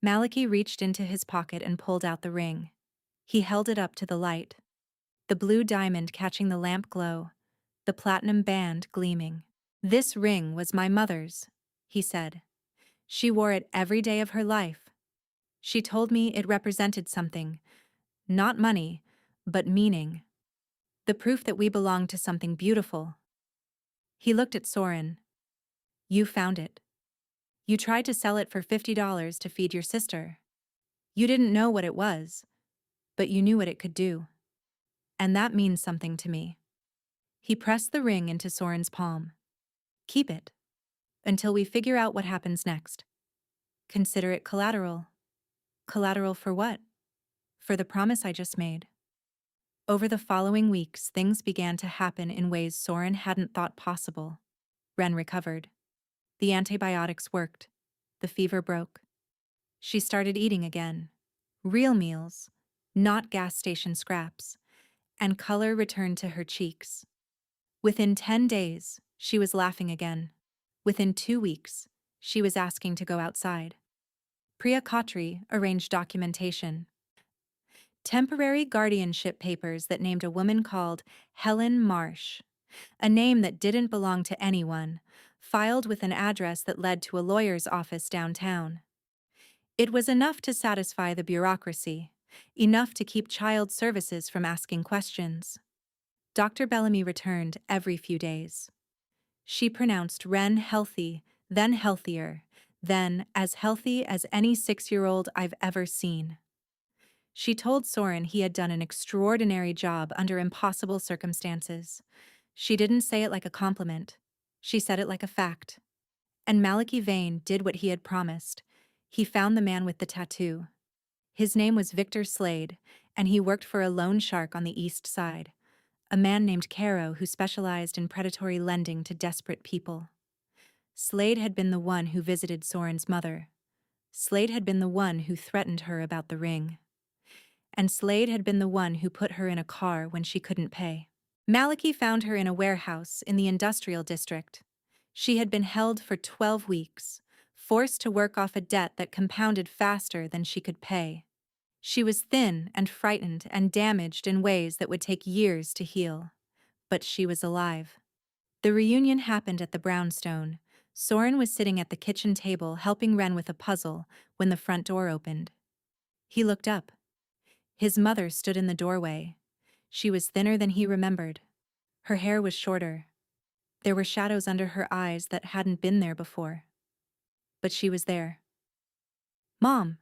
Maliki reached into his pocket and pulled out the ring. He held it up to the light. The blue diamond catching the lamp glow, the platinum band gleaming. This ring was my mother's, he said. She wore it every day of her life. She told me it represented something, not money, but meaning. The proof that we belonged to something beautiful. He looked at Soren. You found it. You tried to sell it for $50 to feed your sister. You didn't know what it was, but you knew what it could do. And that means something to me. He pressed the ring into Soren's palm. Keep it. Until we figure out what happens next. Consider it collateral. Collateral for what? For the promise I just made. Over the following weeks, things began to happen in ways Soren hadn't thought possible. Ren recovered. The antibiotics worked. The fever broke. She started eating again. Real meals, not gas station scraps. And color returned to her cheeks. Within 10 days, she was laughing again. Within 2 weeks, she was asking to go outside. Priya Khatri arranged documentation. Temporary guardianship papers that named a woman called Helen Marsh, a name that didn't belong to anyone, filed with an address that led to a lawyer's office downtown. It was enough to satisfy the bureaucracy, enough to keep child services from asking questions. Dr. Bellamy returned every few days. She pronounced Ren healthy, then healthier, then as healthy as any 6-year-old I've ever seen. She told Soren he had done an extraordinary job under impossible circumstances. She didn't say it like a compliment. She said it like a fact. And Maliki Vane did what he had promised. He found the man with the tattoo. His name was Victor Slade, and he worked for a loan shark on the east side, a man named Caro who specialized in predatory lending to desperate people. Slade had been the one who visited Soren's mother. Slade had been the one who threatened her about the ring. And Slade had been the one who put her in a car when she couldn't pay. Maliki found her in a warehouse in the industrial district. She had been held for 12 weeks, forced to work off a debt that compounded faster than she could pay. She was thin and frightened and damaged in ways that would take years to heal. But she was alive. The reunion happened at the brownstone. Soren was sitting at the kitchen table helping Ren with a puzzle when the front door opened. He looked up. His mother stood in the doorway. She was thinner than he remembered. Her hair was shorter. There were shadows under her eyes that hadn't been there before. But she was there. "Mom!"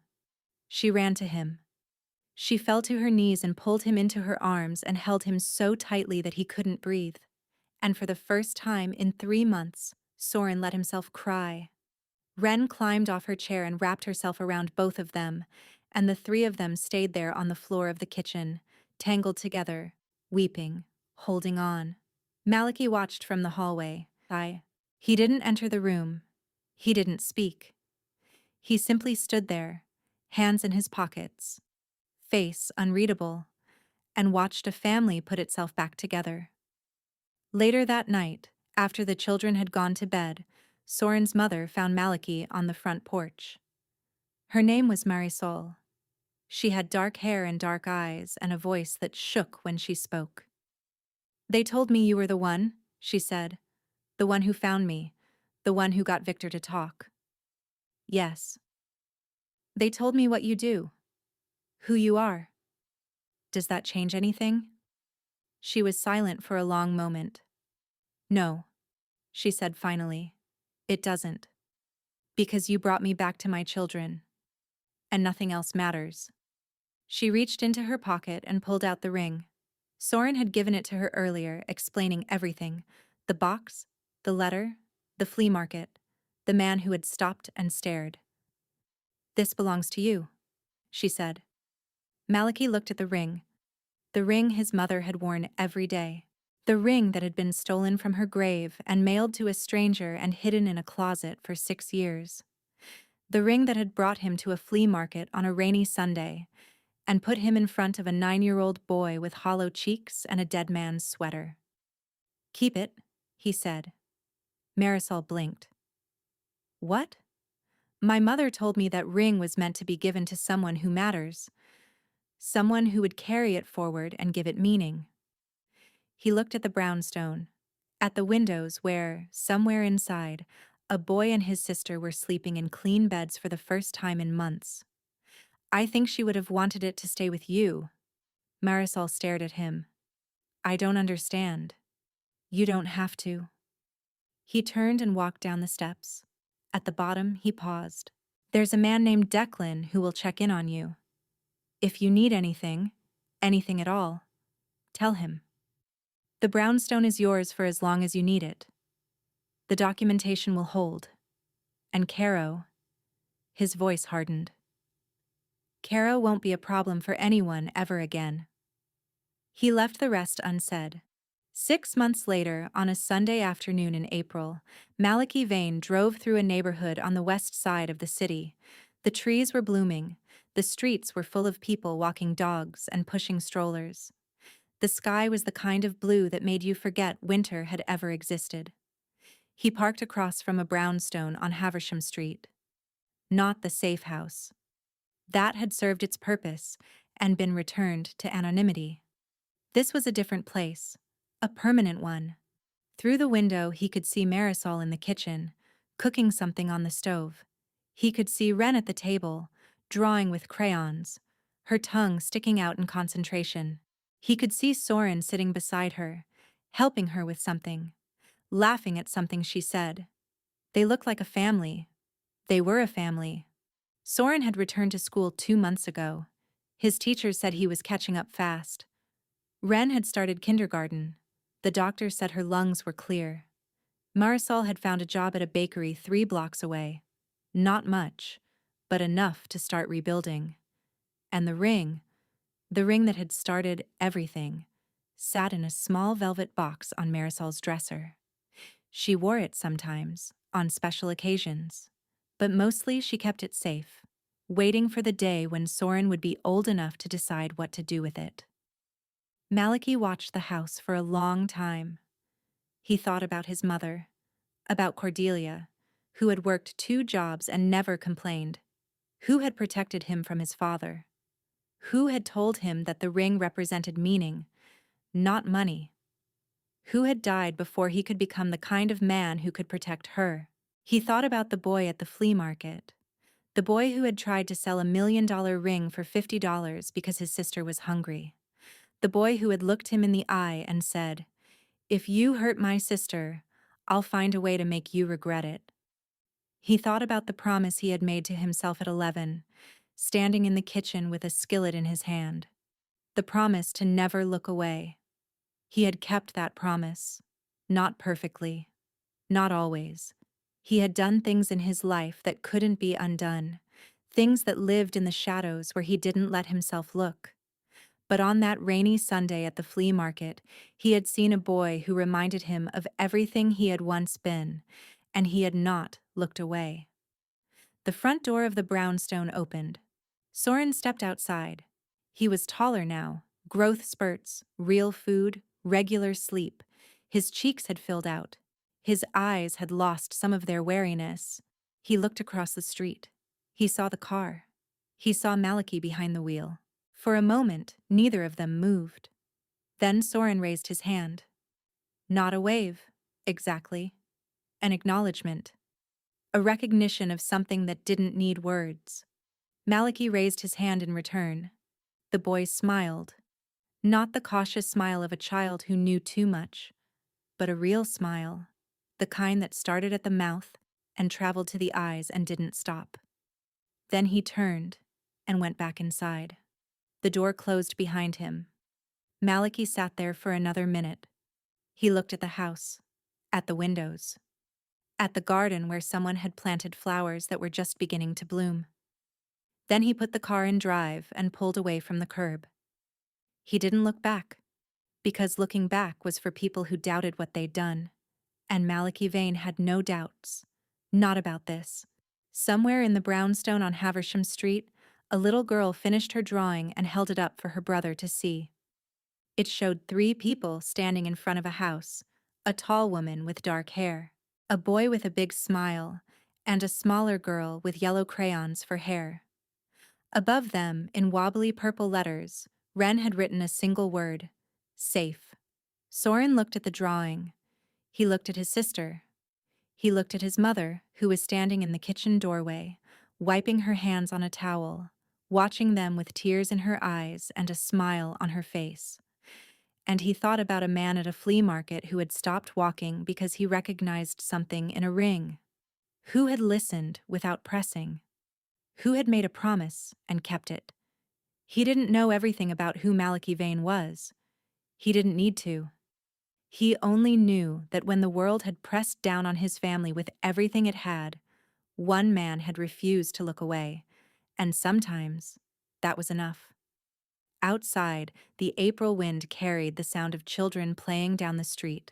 She ran to him. She fell to her knees and pulled him into her arms and held him so tightly that he couldn't breathe. And for the first time in 3 months, Soren let himself cry. Ren climbed off her chair and wrapped herself around both of them, and the three of them stayed there on the floor of the kitchen, tangled together, weeping, holding on. Maliki watched from the hallway. He didn't enter the room. He didn't speak. He simply stood there, hands in his pockets, face unreadable, and watched a family put itself back together. Later that night, after the children had gone to bed, Soren's mother found Maliki on the front porch. Her name was Marisol. She had dark hair and dark eyes and a voice that shook when she spoke. "They told me you were the one," she said. "The one who found me. The one who got Victor to talk." "Yes." "They told me what you do. Who you are. Does that change anything?" She was silent for a long moment. "No," she said finally. "It doesn't. Because you brought me back to my children. And nothing else matters." She reached into her pocket and pulled out the ring. Soren had given it to her earlier, explaining everything: the box, the letter, the flea market, the man who had stopped and stared. "This belongs to you," she said. Maliki looked at the ring his mother had worn every day. The ring that had been stolen from her grave and mailed to a stranger and hidden in a closet for 6 years. The ring that had brought him to a flea market on a rainy Sunday and put him in front of a 9-year-old boy with hollow cheeks and a dead man's sweater. "Keep it," he said. Marisol blinked. "What?" "My mother told me that ring was meant to be given to someone who matters. Someone who would carry it forward and give it meaning." He looked at the brownstone, at the windows where, somewhere inside, a boy and his sister were sleeping in clean beds for the first time in months. "I think she would have wanted it to stay with you." Marisol stared at him. "I don't understand." "You don't have to." He turned and walked down the steps. At the bottom, he paused. "There's a man named Declan who will check in on you. If you need anything at all, tell him. The brownstone is yours for as long as you need it. The documentation will hold. And Caro," his voice hardened. "Caro won't be a problem for anyone ever again." He left the rest unsaid. 6 months later, on a Sunday afternoon in April, Maliki Vane drove through a neighborhood on the west side of the city. The trees were blooming. The streets were full of people walking dogs and pushing strollers. The sky was the kind of blue that made you forget winter had ever existed. He parked across from a brownstone on Haversham Street. Not the safe house. That had served its purpose and been returned to anonymity. This was a different place, a permanent one. Through the window he could see Marisol in the kitchen, cooking something on the stove. He could see Ren at the table, drawing with crayons, her tongue sticking out in concentration. He could see Soren sitting beside her, helping her with something, laughing at something she said. They looked like a family. They were a family. Soren had returned to school 2 months ago. His teachers said he was catching up fast. Ren had started kindergarten. The doctor said her lungs were clear. Marisol had found a job at a bakery 3 blocks away. Not much, but enough to start rebuilding. And the ring that had started everything, sat in a small velvet box on Marisol's dresser. She wore it sometimes, on special occasions, but mostly she kept it safe, waiting for the day when Soren would be old enough to decide what to do with it. Malachi watched the house for a long time. He thought about his mother, about Cordelia, who had worked 2 jobs and never complained, who had protected him from his father, who had told him that the ring represented meaning, not money, who had died before he could become the kind of man who could protect her. He thought about the boy at the flea market, the boy who had tried to sell $1 million ring for $50 because his sister was hungry, the boy who had looked him in the eye and said, "If you hurt my sister, I'll find a way to make you regret it." He thought about the promise he had made to himself at 11, standing in the kitchen with a skillet in his hand. The promise to never look away. He had kept that promise. Not perfectly. Not always. He had done things in his life that couldn't be undone, things that lived in the shadows where he didn't let himself look. But on that rainy Sunday at the flea market, he had seen a boy who reminded him of everything he had once been, and he had not looked away. The front door of the brownstone opened. Soren stepped outside. He was taller now, growth spurts, real food, regular sleep. His cheeks had filled out. His eyes had lost some of their wariness. He looked across the street. He saw the car. He saw Malachi behind the wheel. For a moment, neither of them moved. Then Soren raised his hand. Not a wave, exactly. An acknowledgement. A recognition of something that didn't need words. Malachi raised his hand in return. The boy smiled. Not the cautious smile of a child who knew too much, but a real smile, the kind that started at the mouth and traveled to the eyes and didn't stop. Then he turned and went back inside. The door closed behind him. Malachi sat there for another minute. He looked at the house, at the windows, at the garden where someone had planted flowers that were just beginning to bloom. Then he put the car in drive and pulled away from the curb. He didn't look back, because looking back was for people who doubted what they'd done, and Malachi Vane had no doubts. Not about this. Somewhere in the brownstone on Haversham Street, a little girl finished her drawing and held it up for her brother to see. It showed 3 people standing in front of a house, a tall woman with dark hair, a boy with a big smile, and a smaller girl with yellow crayons for hair. Above them, in wobbly purple letters, Wren had written a single word: safe. Soren looked at the drawing. He looked at his sister. He looked at his mother, who was standing in the kitchen doorway, wiping her hands on a towel, watching them with tears in her eyes and a smile on her face. And he thought about a man at a flea market who had stopped walking because he recognized something in a ring. Who had listened without pressing? Who had made a promise and kept it? He didn't know everything about who Malachi Vane was. He didn't need to. He only knew that when the world had pressed down on his family with everything it had, one man had refused to look away, and sometimes that was enough. Outside, the April wind carried the sound of children playing down the street.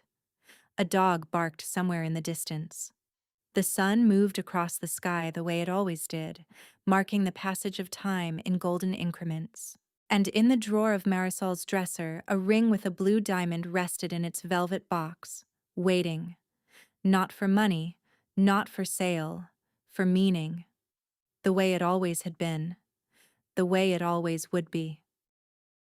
A dog barked somewhere in the distance. The sun moved across the sky the way it always did, marking the passage of time in golden increments. And in the drawer of Marisol's dresser, a ring with a blue diamond rested in its velvet box, waiting. Not for money, not for sale, for meaning. The way it always had been. The way it always would be.